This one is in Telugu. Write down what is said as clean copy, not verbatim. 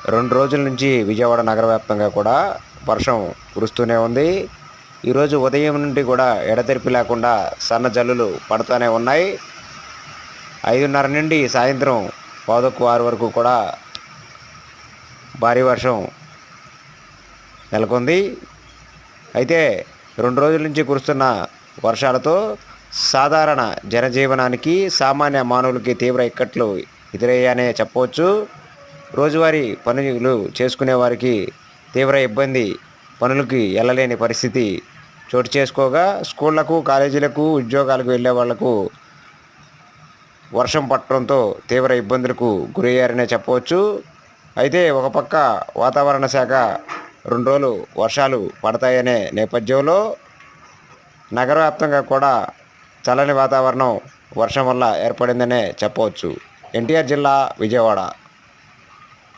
2 రోజుల నుంచి విజయవాడ నగర వ్యాప్తంగా కూడా వర్షం కురుస్తూనే ఉంది. ఈరోజు ఉదయం నుండి కూడా ఎడతెరిపి లేకుండా సన్న జల్లులు పడుతూనే ఉన్నాయి. 5:30 నుండి సాయంత్రం 5:15 వరకు కూడా భారీ వర్షం నెలకొంది. అయితే 2 రోజుల నుంచి కురుస్తున్న వర్షాలతో సాధారణ జనజీవనానికి, సామాన్య మానవులకి తీవ్ర ఇక్కట్లు ఎదురయ్యాయనే చెప్పవచ్చు. రోజువారీ పనులు చేసుకునే వారికి తీవ్ర ఇబ్బంది, పనులకి వెళ్ళలేని పరిస్థితి చోటు చేసుకోగా, స్కూళ్లకు, కాలేజీలకు, ఉద్యోగాలకు వెళ్ళే వాళ్లకు వర్షం పట్టడంతో తీవ్ర ఇబ్బందులకు గురయ్యారనే చెప్పవచ్చు. అయితే ఒక పక్క వాతావరణ శాఖ 2 రోజులు వర్షాలు పడతాయనే నేపథ్యంలో నగర వ్యాప్తంగా కూడా చల్లని వాతావరణం వర్షం వల్ల ఏర్పడిందనే చెప్పవచ్చు. ఎన్టీఆర్ జిల్లా, విజయవాడ.